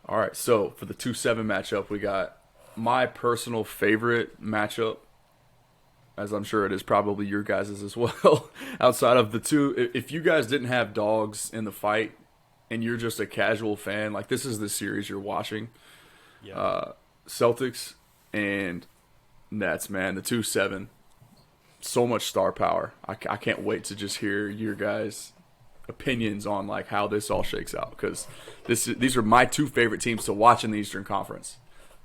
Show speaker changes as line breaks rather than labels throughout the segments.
All right, so for the 2-7 matchup, we got my personal favorite matchup, as I'm sure it is probably your guys's as well. Outside of the two, if you guys didn't have dogs in the fight and you're just a casual fan, like this is the series you're watching.
Yeah.
Celtics and Nets, man, the 2-7. So much star power. I can't wait to just hear your guys' opinions on like how this all shakes out because these are my two favorite teams to watch in the Eastern Conference,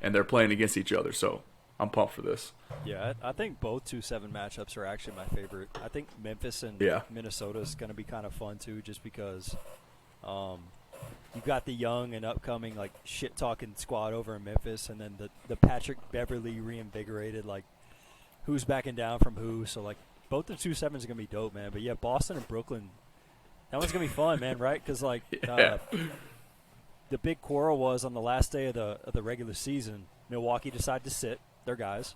and they're playing against each other. So I'm pumped for this.
Yeah, I think both 2-7 matchups are actually my favorite. I think Memphis and Minnesota is going to be kind of fun too, just because you've got the young and upcoming like shit talking squad over in Memphis, and then the Patrick Beverly reinvigorated like who's backing down from who. So like both the 2-7s are going to be dope, man. But yeah, Boston and Brooklyn, that one's going to be fun, man, right? Because like the big quarrel was on the last day of the regular season, Milwaukee decided to sit their guys.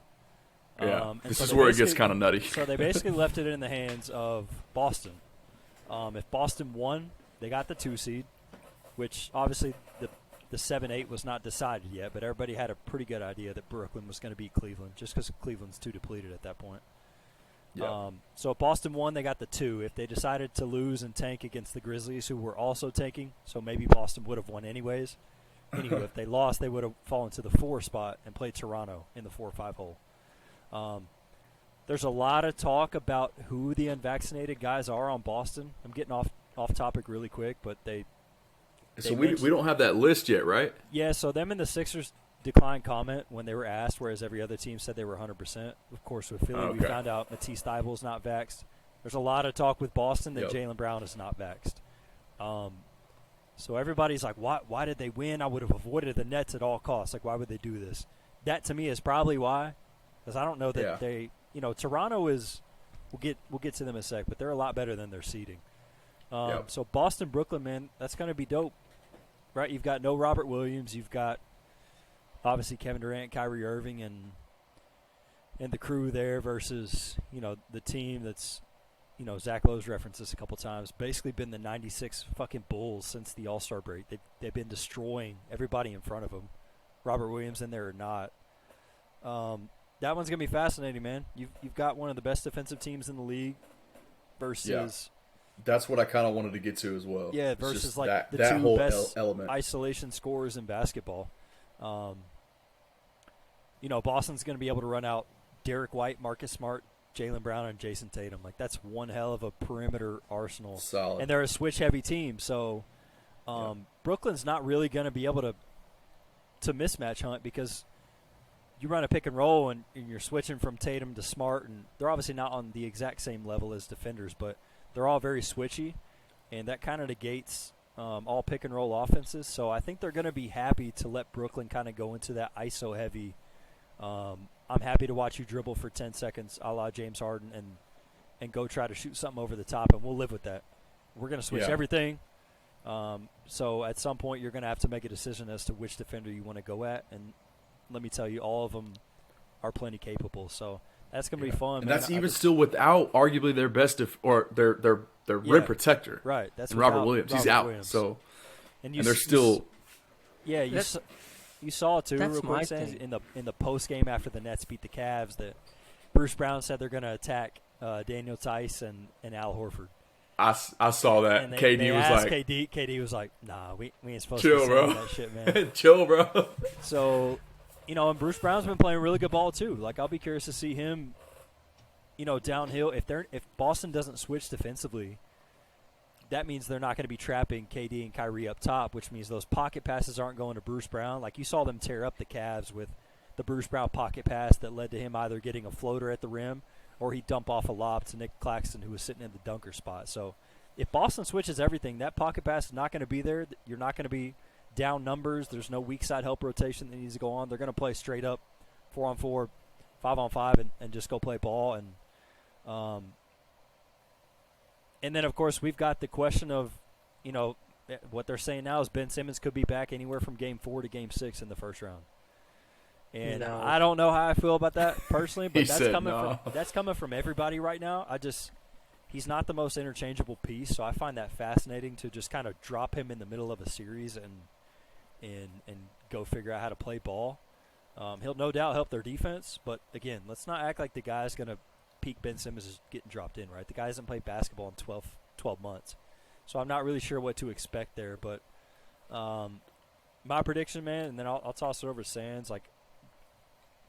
Yeah,
and
this
so
is where it gets kind of nutty.
So they basically left it in the hands of Boston. If Boston won, they got the 2 seed, which obviously the 7-8 was not decided yet, but everybody had a pretty good idea that Brooklyn was going to beat Cleveland just because Cleveland's too depleted at that point.
Yeah.
So if Boston won, they got the 2. If they decided to lose and tank against the Grizzlies, who were also tanking, so maybe Boston would have won anyways. Anyway, if they lost, they would have fallen to the 4 spot and played Toronto in the 4-5 hole. There's a lot of talk about who the unvaccinated guys are on Boston. I'm getting off topic really quick, but
so we don't have that list yet, right?
Yeah, so them and the Sixers declined comment when they were asked, whereas every other team said they were 100%. Of course, with Philly, we found out Matisse Thybulle's not vaxxed. There's a lot of talk with Boston that Jaylen Brown is not vaxxed. So everybody's like, why did they win? I would have avoided the Nets at all costs. Like, why would they do this? That, to me, is probably why. Because I don't know that they – Toronto is – we'll get to them in a sec, but they're a lot better than their seeding. So Boston, Brooklyn, man, that's going to be dope. Right? You've got no Robert Williams. You've got – obviously, Kevin Durant, Kyrie Irving, and the crew there versus, the team that's, Zach Lowe's referenced this a couple times, basically been the 96 fucking Bulls since the All-Star break. They've been destroying everybody in front of them, Robert Williams in there or not. That one's going to be fascinating, man. You've got one of the best defensive teams in the league versus... Yeah.
That's what I kind of wanted to get to as well.
Yeah, versus like the two
whole
best
element.
Isolation scorers in basketball. Boston's going to be able to run out Derek White, Marcus Smart, Jaylen Brown, and Jason Tatum. Like, that's one hell of a perimeter arsenal.
Solid.
And they're a switch-heavy team, so Brooklyn's not really going to be able to mismatch hunt because you run a pick and roll and you're switching from Tatum to Smart, and they're obviously not on the exact same level as defenders, but they're all very switchy, and that kind of negates all pick and roll offenses. So I think they're going to be happy to let Brooklyn kind of go into that ISO heavy. I'm happy to watch you dribble for 10 seconds a la James Harden and go try to shoot something over the top, and we'll live with that. We're going to switch everything. So at some point you're going to have to make a decision as to which defender you want to go at, and let me tell you, all of them are plenty capable. So that's going to be fun.
And
man.
that's even still without arguably their best their rim protector.
Right. That's
Robert Williams. He's out.
Williams.
So
and
they're still.
You saw too, real quick, in the post game after the Nets beat the Cavs, that Bruce Brown said they're going to attack Daniel Tice and Al Horford.
I saw that.
And
KD was like,
KD was like, nah, we ain't supposed
chill,
to be
bro.
saying that shit, man.
Chill, bro.
So, and Bruce Brown's been playing really good ball too. Like, I'll be curious to see him, downhill. If Boston doesn't switch defensively, that means they're not going to be trapping KD and Kyrie up top, which means those pocket passes aren't going to Bruce Brown. Like, you saw them tear up the Cavs with the Bruce Brown pocket pass that led to him either getting a floater at the rim or he'd dump off a lob to Nick Claxton, who was sitting in the dunker spot. So if Boston switches everything, that pocket pass is not going to be there. You're not going to be down numbers. There's no weak side help rotation that needs to go on. They're going to play straight up 4-on-4, 5-on-5, and just go play ball. And then, of course, we've got the question of, what they're saying now is Ben Simmons could be back anywhere from Game 4 to Game 6 in the first round. And I don't know how I feel about that personally, but that's coming from everybody right now. He's not the most interchangeable piece, so I find that fascinating to just kind of drop him in the middle of a series and go figure out how to play ball. He'll no doubt help their defense, but again, let's not act like the guy's going to peak Ben Simmons is getting dropped in, right? The guy hasn't played basketball in 12 months. So I'm not really sure what to expect there, but my prediction, man, and then I'll toss it over to Sands. Like,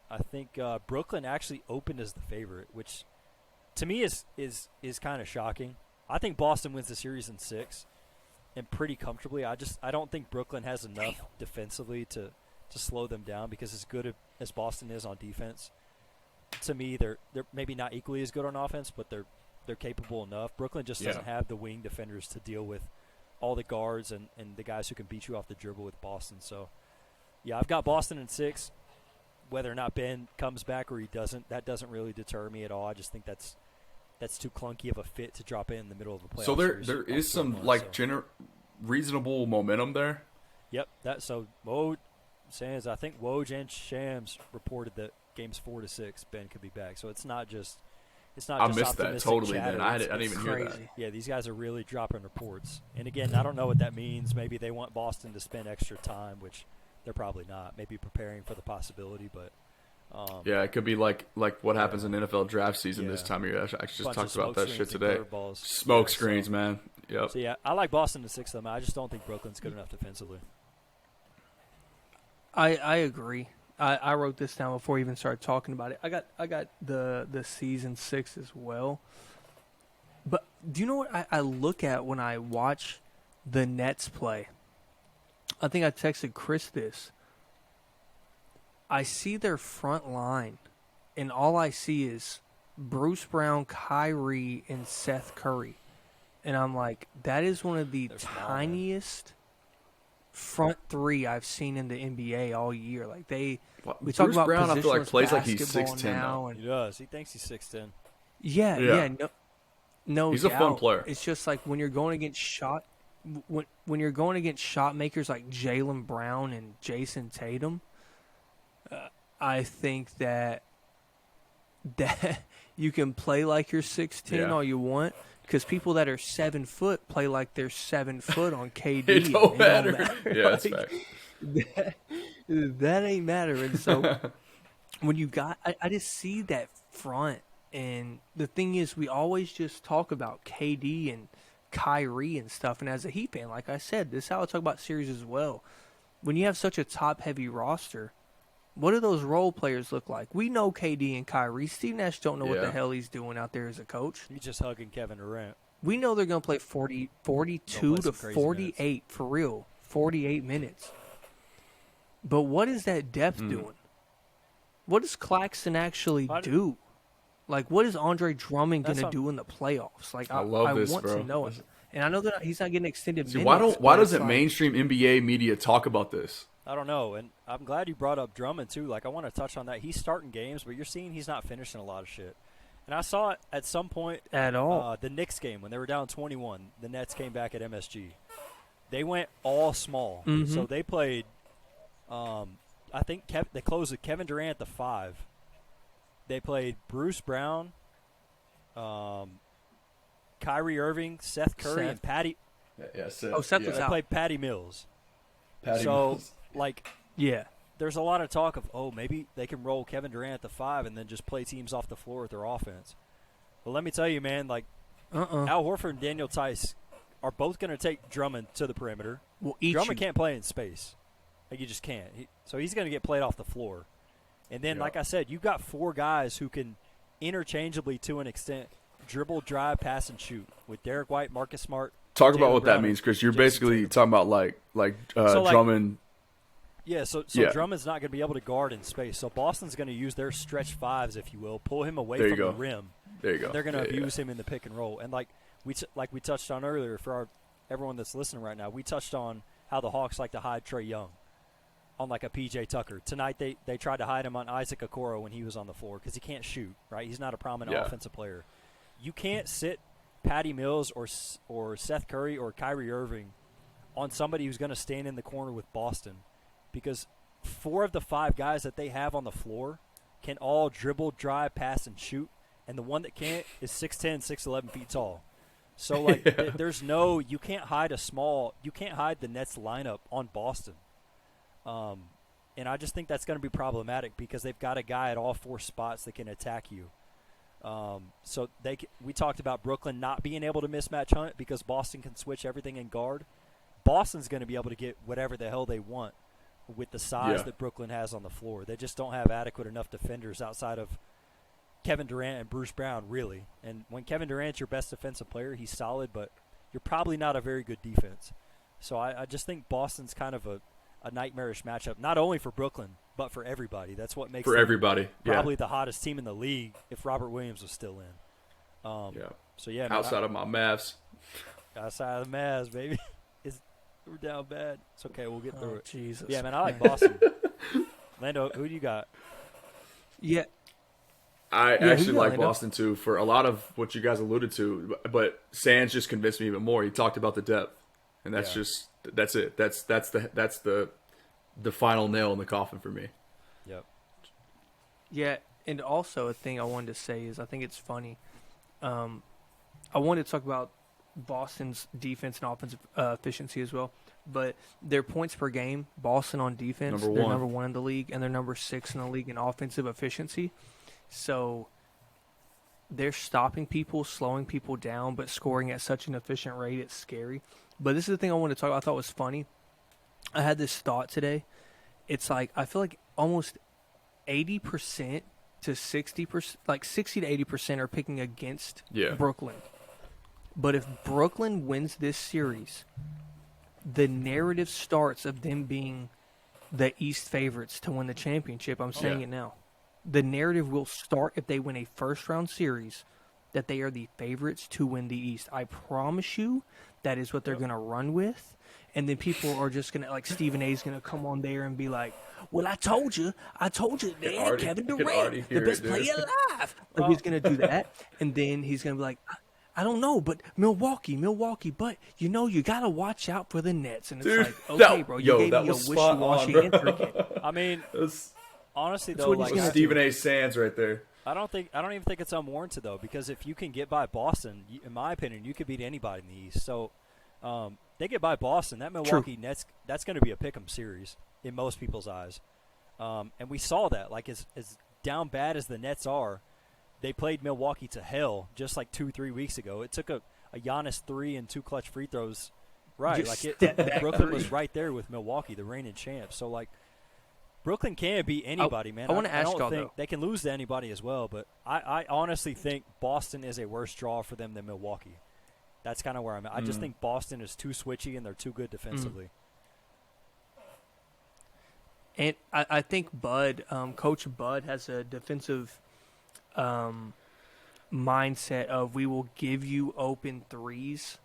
I think Brooklyn actually opened as the favorite, which to me is kind of shocking. I think Boston wins the series in 6 and pretty comfortably. I don't think Brooklyn has enough defensively to slow them down, because as good as Boston is on defense, to me they're maybe not equally as good on offense, but they're capable enough. Brooklyn just doesn't have the wing defenders to deal with all the guards and the guys who can beat you off the dribble with Boston. So, yeah, I've got Boston in 6. Whether or not Ben comes back or he doesn't, that doesn't really deter me at all. I just think that's too clunky of a fit to drop in the middle of a playoff series.
So there is some reasonable momentum there.
Yep. I think Woj and Shams reported that games 4 to 6 Ben could be back. So it's not just
I missed that totally.
Chatter.
Then I didn't even hear that.
Yeah, these guys are really dropping reports. And again, I don't know what that means. Maybe they want Boston to spend extra time, which they're probably not. Maybe preparing for the possibility, but
yeah, it could be like what happens in NFL draft season this time of year. I just talked about that shit today. Smoke screens, man. Yep.
So yeah, I like Boston in 6 of them. I just don't think Brooklyn's good enough defensively.
I agree. I wrote this down before we even started talking about it. I got the season 6 as well. But do you know what I look at when I watch the Nets play? I think I texted Chris this. I see their front line, and all I see is Bruce Brown, Kyrie, and Seth Curry. And I'm like, that is one of the tiniest front three I've seen in the NBA all year. Like we talk about
Brown, I feel like plays like he's 6'10"
now. He does. He thinks he's 6'10".
Yeah. No,
he's
doubt.
A fun player.
It's just like when you're going against shot makers like Jaylen Brown and Jason Tatum. I think that you can play like you're 6'10" all you want, because people that are 7 foot play like they're 7 foot on KD.
It don't matter. Yeah, that's fact.
That ain't matter. And so when you got, I just see that front. And the thing is, we always just talk about KD and Kyrie and stuff. And as a Heat fan, like I said, this is how I talk about series as well. When you have such a top-heavy roster, what do those role players look like? We know KD and Kyrie. Steve Nash don't know what the hell he's doing out there as a coach.
He's just hugging Kevin Durant.
We know they're going to play 42 to 48 minutes. For real, 48 minutes. But what is that depth doing? What does Claxton actually do? Like, what is Andre Drummond going to do in the playoffs? Like, I love this, want to know it. And I know that he's not getting extended minutes.
Why doesn't mainstream NBA media talk about this?
I don't know, and I'm glad you brought up Drummond, too. Like, I want to touch on that. He's starting games, but you're seeing he's not finishing a lot of shit. And I saw it at some point
at all.
The Knicks game, when they were down 21, the Nets came back at MSG. They went all small. Mm-hmm. So they played, I think they closed with Kevin Durant at the 5. They played Bruce Brown, Kyrie Irving, Seth Curry, and Patty.
Yeah, Seth.
Oh, Seth was
They
out.
played Patty Mills.
Mills.
There's a lot of talk of, maybe they can roll Kevin Durant at the 5 and then just play teams off the floor with their offense. But let me tell you, man, Al Horford and Daniel Tice are both going to take Drummond to the perimeter. Drummond can't play in space. Like, you just can't. So he's going to get played off the floor. And then, like I said, you've got 4 guys who can interchangeably, to an extent, dribble, drive, pass, and shoot with Derek White, Marcus Smart.
Talk about what that means, Chris. You're basically talking about Drummond.
Yeah, so Drummond's not going to be able to guard in space. So Boston's going to use their stretch 5s, if you will, pull him away from the rim.
There you go.
They're going to abuse him in the pick and roll. And like we touched on earlier, for everyone that's listening right now, we touched on how the Hawks like to hide Trae Young on like a PJ Tucker. Tonight they tried to hide him on Isaac Okoro when he was on the floor because he can't shoot, right? He's not a prominent offensive player. You can't sit Patty Mills or Seth Curry or Kyrie Irving on somebody who's going to stand in the corner with Boston, because 4 of the 5 guys that they have on the floor can all dribble, drive, pass, and shoot, and the one that can't is 6'10", 6'11" feet tall. So there's you can't hide the Nets lineup on Boston. And I just think that's going to be problematic because they've got a guy at all 4 spots that can attack you. So we talked about Brooklyn not being able to mismatch Hunt because Boston can switch everything in guard. Boston's going to be able to get whatever the hell they want with the size that Brooklyn has on the floor. They just don't have adequate enough defenders outside of Kevin Durant and Bruce Brown, really. And when Kevin Durant's your best defensive player, he's solid, but you're probably not a very good defense. So I just think Boston's kind of a nightmarish matchup, not only for Brooklyn, but for everybody. That's what makes them probably the hottest team in the league if Robert Williams was still in. So, yeah.
Outside of my Mavs.
Outside of the Mavs, baby. We're down bad. It's okay. We'll get through it.
Jesus.
Yeah, man, I like Boston. Lando, who do you got?
Yeah.
I actually like Boston, too, for a lot of what you guys alluded to. But Sands just convinced me even more. He talked about the depth. And that's that's it. That's the final nail in the coffin for me.
Yep.
Yeah, and also a thing I wanted to say is I think it's funny. I wanted to talk about Boston's defense and offensive efficiency as well. But their points per game, Boston on defense, they're number 1 in the league, and they're number 6 in the league in offensive efficiency. So they're stopping people, slowing people down, but scoring at such an efficient rate, it's scary. But this is the thing I wanted to talk about. I thought was funny. I had this thought today. It's like I feel like almost 80% to 60%, like 60 to 80% are picking against Brooklyn. But if Brooklyn wins this series, the narrative starts of them being the East favorites to win the championship. I'm saying it now. The narrative will start if they win a first-round series that they are the favorites to win the East. I promise you that is what they're going to run with. And then people are just going to, like Stephen A. is going to come on there and be like, well, I told you, they had Kevin Durant, the best player alive. Like, he's going to do that. And then he's going to be like, I don't know, but Milwaukee, but, you got to watch out for the Nets. And it's like, okay, bro, you gave me a wishy-washy answer again.
I mean, honestly,
that's
though,
like
Stephen A. Sands right there.
I don't even think it's unwarranted, though, because if you can get by Boston, in my opinion, you could beat anybody in the East. So they get by Boston, that Milwaukee Nets, that's going to be a pick'em series in most people's eyes. And we saw that. Like, as down bad as the Nets are, they played Milwaukee to hell just like 2-3 weeks ago. It took a Giannis 3 and 2 clutch free throws. Right. Brooklyn was right there with Milwaukee, the reigning champs. So, like, Brooklyn can't beat anybody, man.
I want to ask y'all, though.
They can lose to anybody as well, but I honestly think Boston is a worse draw for them than Milwaukee. That's kind of where I'm at. I just think Boston is too switchy and they're too good defensively.
And I think Coach Bud has a defensive mindset of we will give you open threes,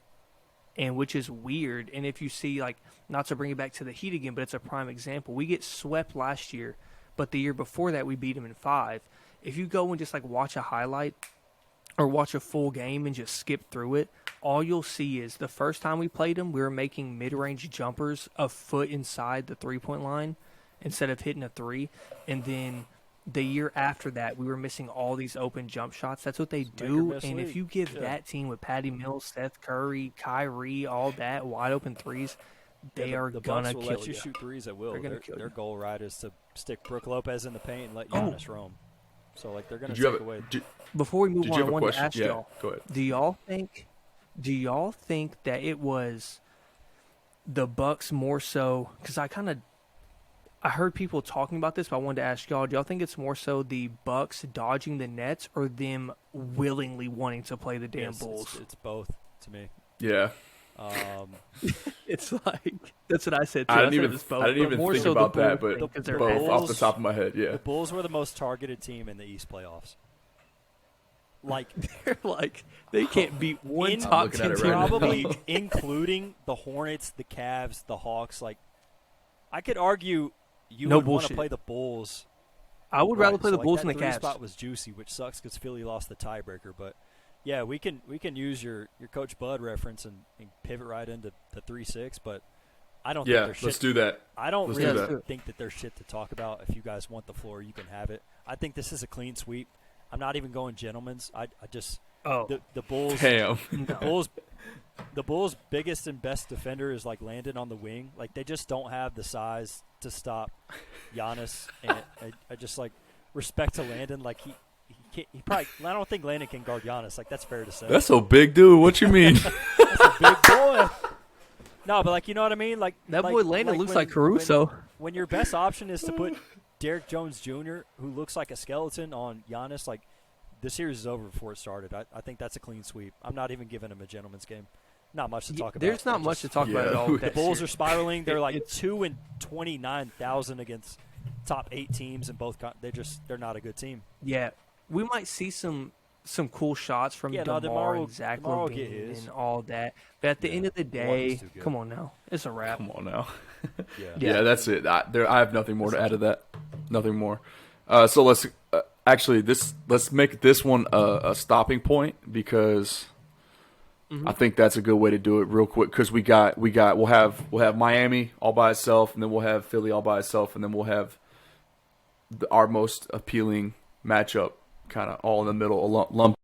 and which is weird. And if you see, like, not to bring it back to the Heat again, but it's a prime example. We get swept last year, but the year before that we beat them in 5. If you go and just like watch a highlight or watch a full game and just skip through it, all you'll see is the first time we played them, we were making mid-range jumpers a foot inside the three-point line instead of hitting a 3. And then the year after that, we were missing all these open jump shots. That's what they do. And if you give that team with Patty Mills, Seth Curry, Kyrie, all that wide open threes, they are going to kill you.
Let you shoot threes at will. Their goal, right, is to stick Brook Lopez in the paint and let Giannis roam. So, like, they're going to take away.
Before we move on, I wanted to ask y'all,
go ahead.
Do y'all think that it was the Bucks more so? Because I heard people talking about this, but I wanted to ask y'all, do y'all think it's more so the Bucks dodging the Nets or them willingly wanting to play the damn Bulls?
It's both to me.
Yeah.
It's like, that's what I said too.
I didn't even think about that, but both off the top of my head, yeah.
The Bulls were the most targeted team in the East playoffs. Like,
they're like, they can't beat one top 10 team.
Probably including the Hornets, the Cavs, the Hawks. Like, I could argue you would want to play the Bulls.
I would rather play the Bulls than the Cavs.
That spot was juicy, which sucks because Philly lost the tiebreaker. But yeah, we can use your Coach Bud reference and pivot right into the 3-6. But I don't think there's shit.
Let's do that.
I don't really think that there's shit to talk about. If you guys want the floor, you can have it. I think this is a clean sweep. I'm not even going gentlemen's. I just
Oh,
the Bulls.
Damn.
The Bulls' biggest and best defender is like Landon on the wing. Like they just don't have the size to stop Giannis. And I just like respect to Landon. Like he probably. I don't think Landon can guard Giannis. Like that's fair to say.
That's a big dude. What you mean?
That's a big boy. No, but like you know what I mean. Like
that boy Landon looks like Caruso.
When your best option is to put Derrick Jones Jr., who looks like a skeleton, on Giannis, like the series is over before it started. I think that's a clean sweep. I'm not even giving him a gentleman's game. Not much to talk about.
There's not much to talk about at all.
The Bulls are spiraling. They're like 2-29,000 against top 8 teams in both. They're not a good team.
Yeah, we might see some cool shots from DeMar and Zach LaVine and all that. But at the end of the day, come on now, it's a wrap.
Come on now.
Yeah,
that's it. I have nothing more to add to that. Nothing more. So let's let's make this one a stopping point because I think that's a good way to do it real quick because we'll have Miami all by itself, and then we'll have Philly all by itself, and then we'll have our most appealing matchup kind of all in the middle lump